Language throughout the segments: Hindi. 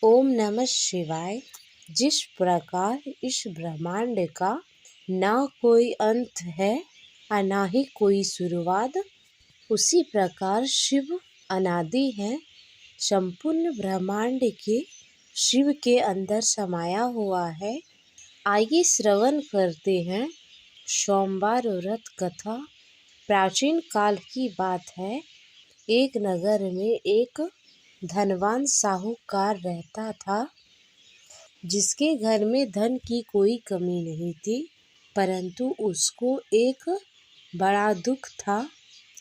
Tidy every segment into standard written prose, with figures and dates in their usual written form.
ओम नमः शिवाय। जिस प्रकार इस ब्रह्मांड का ना कोई अंत है और ना ही कोई शुरुआत, उसी प्रकार शिव अनादि है। संपूर्ण ब्रह्मांड के शिव के अंदर समाया हुआ है। आइए श्रवण करते हैं सोमवार व्रत कथा। प्राचीन काल की बात है। एक नगर में एक धनवान साहूकार रहता था, जिसके घर में धन की कोई कमी नहीं थी। परंतु उसको एक बड़ा दुख था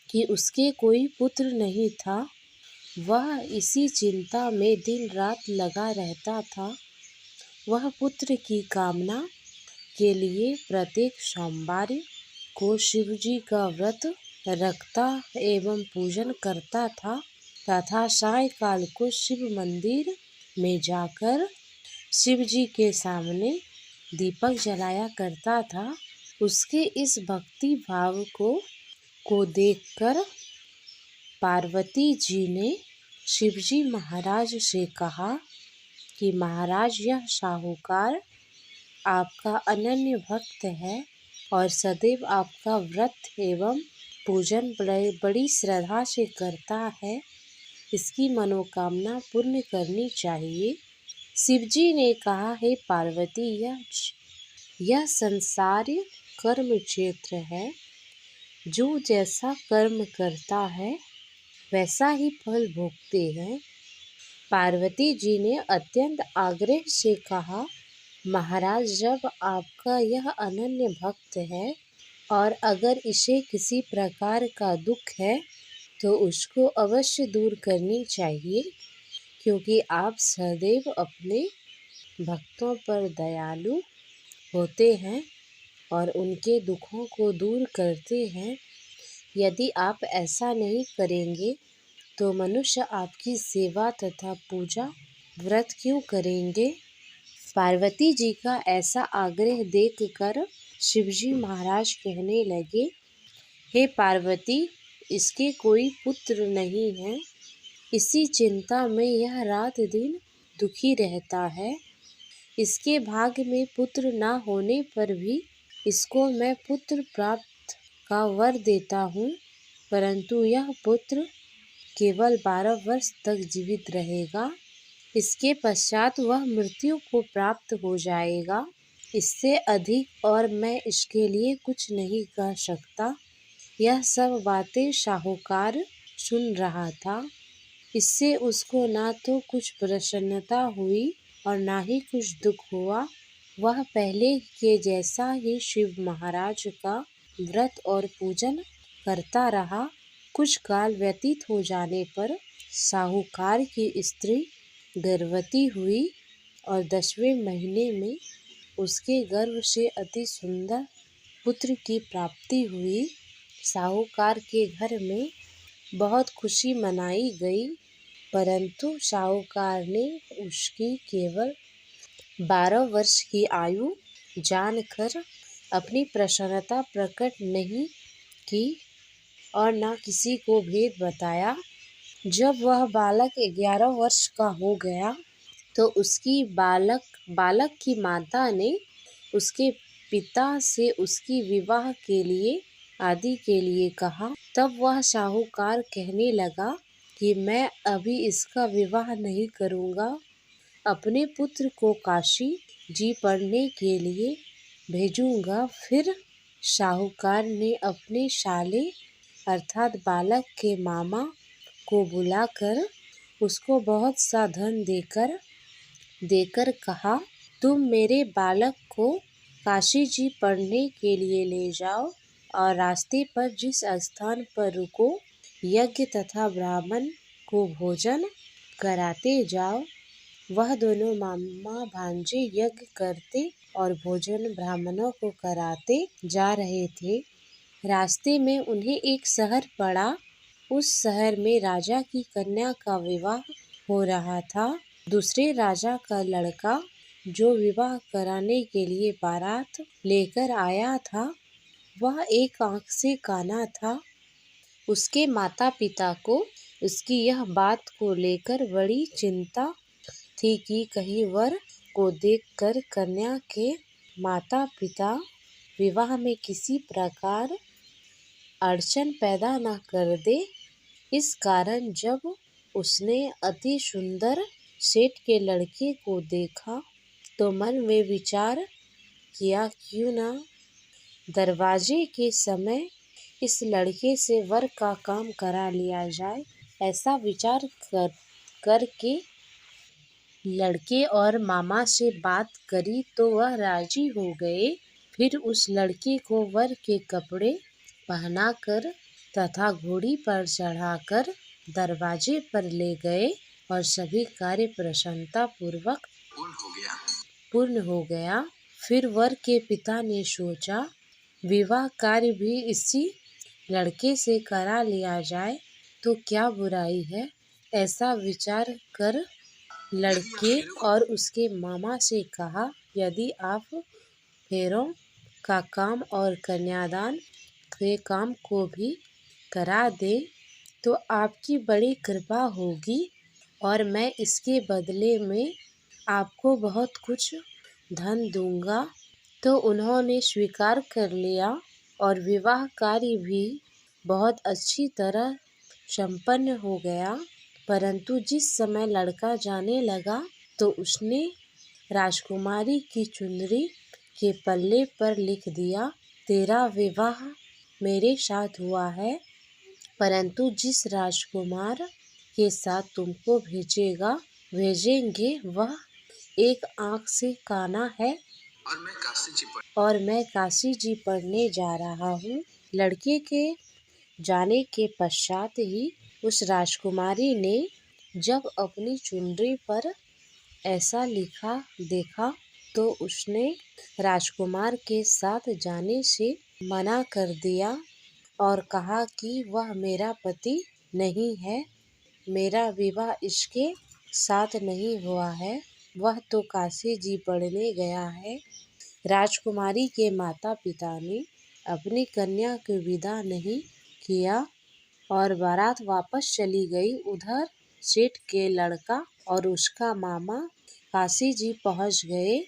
कि उसके कोई पुत्र नहीं था। वह इसी चिंता में दिन रात लगा रहता था। वह पुत्र की कामना के लिए प्रत्येक सोमवार को शिव जी का व्रत रखता एवं पूजन करता था तथा सायंकाल को शिव मंदिर में जाकर शिव जी के सामने दीपक जलाया करता था। उसके इस भक्ति भाव को देखकर पार्वती जी ने शिव जी महाराज से कहा कि महाराज, यह साहूकार आपका अनन्य भक्त है और सदैव आपका व्रत एवं पूजन बड़ी श्रद्धा से करता है। इसकी मनोकामना पूर्ण करनी चाहिए। शिवजी ने कहा, हे पार्वती, यह संसार कर्म क्षेत्र है। जो जैसा कर्म करता है वैसा ही फल भोगते हैं। पार्वती जी ने अत्यंत आग्रह से कहा, महाराज, जब आपका यह अनन्य भक्त है और अगर इसे किसी प्रकार का दुख है तो उसको अवश्य दूर करनी चाहिए, क्योंकि आप सदैव अपने भक्तों पर दयालु होते हैं और उनके दुखों को दूर करते हैं। यदि आप ऐसा नहीं करेंगे तो मनुष्य आपकी सेवा तथा पूजा व्रत क्यों करेंगे। पार्वती जी का ऐसा आग्रह देखकर शिवजी महाराज कहने लगे, हे पार्वती, इसके कोई पुत्र नहीं है। इसी चिंता में यह रात दिन दुखी रहता है। इसके भाग्य में पुत्र न होने पर भी इसको मैं पुत्र प्राप्त का वर देता हूँ, परंतु यह पुत्र केवल 12 वर्ष तक जीवित रहेगा। इसके पश्चात वह मृत्यु को प्राप्त हो जाएगा। इससे अधिक और मैं इसके लिए कुछ नहीं कह सकता। यह सब बातें साहूकार सुन रहा था। इससे उसको ना तो कुछ प्रसन्नता हुई और ना ही कुछ दुख हुआ। वह पहले के जैसा ही शिव महाराज का व्रत और पूजन करता रहा। कुछ काल व्यतीत हो जाने पर साहूकार की स्त्री गर्भवती हुई और 10वें महीने में उसके गर्भ से अति सुंदर पुत्र की प्राप्ति हुई। साहूकार के घर में बहुत खुशी मनाई गई, परंतु साहूकार ने उसकी केवल 12 वर्ष की आयु जानकर अपनी प्रसन्नता प्रकट नहीं की और न किसी को भेद बताया। जब वह बालक 11 वर्ष का हो गया तो उसकी बालक की माता ने उसके पिता से उसकी विवाह के लिए आदि के लिए कहा। तब वह साहूकार कहने लगा कि मैं अभी इसका विवाह नहीं करूँगा। अपने पुत्र को काशी जी पढ़ने के लिए भेजूँगा। फिर साहूकार ने अपने साले अर्थात बालक के मामा को बुलाकर उसको बहुत सा धन देकर कहा, तुम मेरे बालक को काशी जी पढ़ने के लिए ले जाओ और रास्ते पर जिस स्थान पर रुको यज्ञ तथा ब्राह्मण को भोजन कराते जाओ। वह दोनों मामा भांजे यज्ञ करते और भोजन ब्राह्मणों को कराते जा रहे थे। रास्ते में उन्हें एक शहर पड़ा। उस शहर में राजा की कन्या का विवाह हो रहा था। दूसरे राजा का लड़का जो विवाह कराने के लिए बारात लेकर आया था, वह एक आंख से काना था। उसके माता पिता को उसकी यह बात को लेकर बड़ी चिंता थी कि कहीं वर को देखकर कन्या के माता पिता विवाह में किसी प्रकार अड़चन पैदा न कर दे। इस कारण जब उसने अति सुंदर सेठ के लड़के को देखा तो मन में विचार किया, क्यों न दरवाजे के समय इस लड़के से वर का काम करा लिया जाए। ऐसा विचार करके लड़के और मामा से बात करी तो वह राजी हो गए। फिर उस लड़के को वर के कपड़े पहनाकर तथा घोड़ी पर चढ़ाकर दरवाजे पर ले गए और सभी कार्य प्रसन्नता पूर्वक पूर्ण हो गया। फिर वर के पिता ने सोचा, विवाह कार्य भी इसी लड़के से करा लिया जाए तो क्या बुराई है। ऐसा विचार कर लड़के और उसके मामा से कहा, यदि आप फेरों का काम और कन्यादान के काम को भी करा दे तो आपकी बड़ी कृपा होगी और मैं इसके बदले में आपको बहुत कुछ धन दूंगा। तो उन्होंने स्वीकार कर लिया और विवाह कार्य भी बहुत अच्छी तरह संपन्न हो गया। परंतु जिस समय लड़का जाने लगा तो उसने राजकुमारी की चुनरी के पल्ले पर लिख दिया, तेरा विवाह मेरे साथ हुआ है, परंतु जिस राजकुमार के साथ तुमको भेजेंगे वह एक आँख से काना है और मैं काशी जी पढ़ने जा रहा हूँ। लड़के के जाने के पश्चात ही उस राजकुमारी ने जब अपनी चुनरी पर ऐसा लिखा देखा तो उसने राजकुमार के साथ जाने से मना कर दिया और कहा कि वह मेरा पति नहीं है, मेरा विवाह इसके साथ नहीं हुआ है, वह तो काशी जी पढ़ने गया है। राजकुमारी के माता पिता ने अपनी कन्या को विदा नहीं किया और बारात वापस चली गई। उधर सेठ के लड़का और उसका मामा काशी जी पहुंच गए।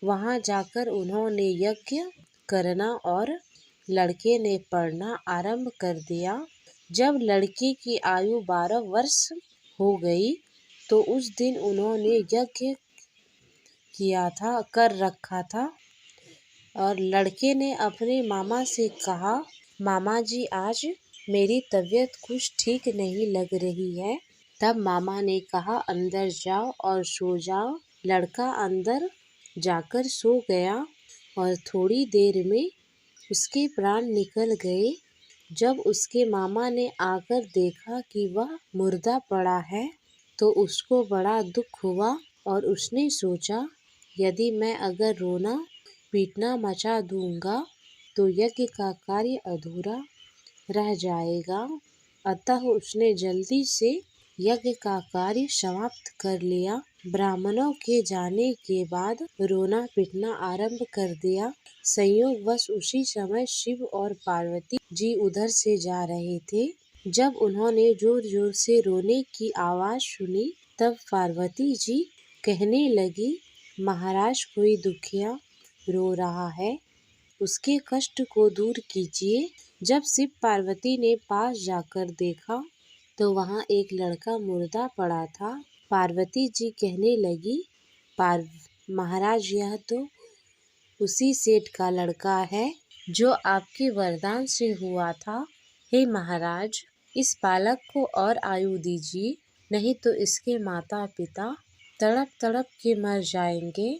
वहां जाकर उन्होंने यज्ञ करना और लड़के ने पढ़ना आरंभ कर दिया। जब लड़के की आयु 12 वर्ष हो गई तो उस दिन उन्होंने यज्ञ कर रखा था और लड़के ने अपने मामा से कहा, मामा जी आज मेरी तबीयत कुछ ठीक नहीं लग रही है। तब मामा ने कहा, अंदर जाओ और सो जाओ। लड़का अंदर जाकर सो गया और थोड़ी देर में उसके प्राण निकल गए। जब उसके मामा ने आकर देखा कि वह मुर्दा पड़ा है तो उसको बड़ा दुख हुआ और उसने सोचा, यदि मैं अगर रोना पीटना मचा दूंगा तो यज्ञ का कार्य अधूरा रह जाएगा। अतः उसने जल्दी से यज्ञ का कार्य समाप्त कर लिया। ब्राह्मणों के जाने के बाद रोना पीटना आरंभ कर दिया। संयोगवश उसी समय शिव और पार्वती जी उधर से जा रहे थे। जब उन्होंने जोर जोर से रोने की आवाज सुनी तब पार्वती जी कहने लगी, महाराज कोई दुखिया रो रहा है, उसके कष्ट को दूर कीजिए। जब शिव पार्वती ने पास जाकर देखा तो वहाँ एक लड़का मुर्दा पड़ा था। पार्वती जी कहने लगी, महाराज यह तो उसी सेठ का लड़का है जो आपके वरदान से हुआ था। हे महाराज, इस बालक को और आयु दीजिए, नहीं तो इसके माता पिता तड़प तड़प के मर जाएंगे।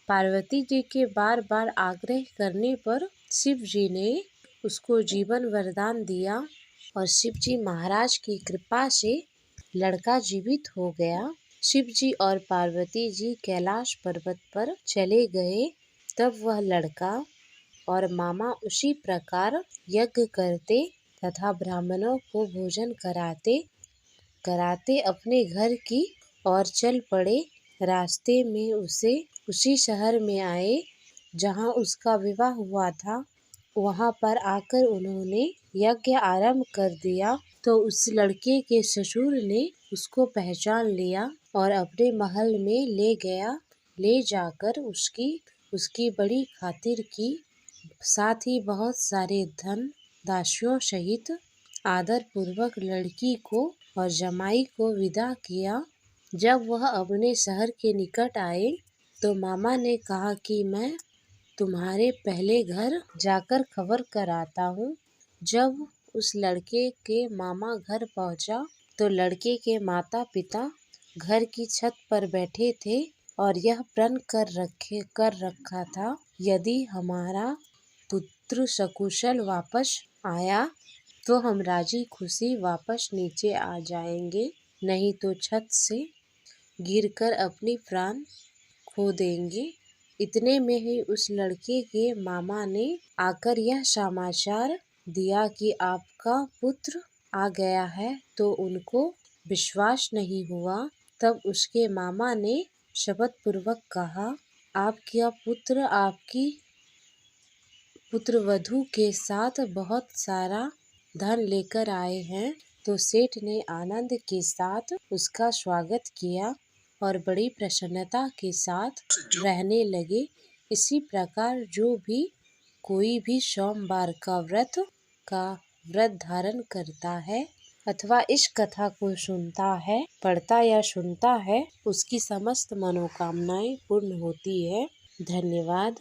पार्वती जी के बार बार आग्रह करने पर शिव जी ने उसको जीवन वरदान दिया और शिव जी महाराज की कृपा से लड़का जीवित हो गया। शिव जी और पार्वती जी कैलाश पर्वत पर चले गए। तब वह लड़का और मामा उसी प्रकार यज्ञ करते तथा ब्राह्मणों को भोजन कराते अपने घर की ओर चल पड़े। रास्ते में उसी शहर में आए जहाँ उसका विवाह हुआ था। वहाँ पर आकर उन्होंने यज्ञ आरंभ कर दिया। तो उस लड़के के ससुर ने उसको पहचान लिया और अपने महल में ले गया। ले जाकर उसकी बड़ी खातिर की, साथ ही बहुत सारे धन दासियों सहित आदर पूर्वक लड़की को और जमाई को विदा किया। जब वह अपने शहर के निकट आए तो मामा ने कहा कि मैं तुम्हारे पहले घर जाकर खबर कर आता हूँ। जब उस लड़के के मामा घर पहुँचा तो लड़के के माता पिता घर की छत पर बैठे थे और यह प्रण कर रखा था, यदि हमारा पुत्र सकुशल वापस आया तो हम राजी खुशी वापस नीचे आ जाएंगे, नहीं तो छत से गिरकर अपनी प्राण खो देंगे। इतने में ही उस लड़के के मामा ने आकर यह समाचार दिया कि आपका पुत्र आ गया है, तो उनको विश्वास नहीं हुआ। तब उसके मामा ने शपथ पूर्वक कहा, आपका पुत्र आपकी पुत्रवधू के साथ बहुत सारा धन लेकर आए हैं। तो सेठ ने आनंद के साथ उसका स्वागत किया और बड़ी प्रसन्नता के साथ रहने लगे। इसी प्रकार जो भी कोई भी सोमवार का व्रत धारण करता है अथवा इस कथा को सुनता है, पढ़ता या सुनता है, उसकी समस्त मनोकामनाएं पूर्ण होती है। धन्यवाद।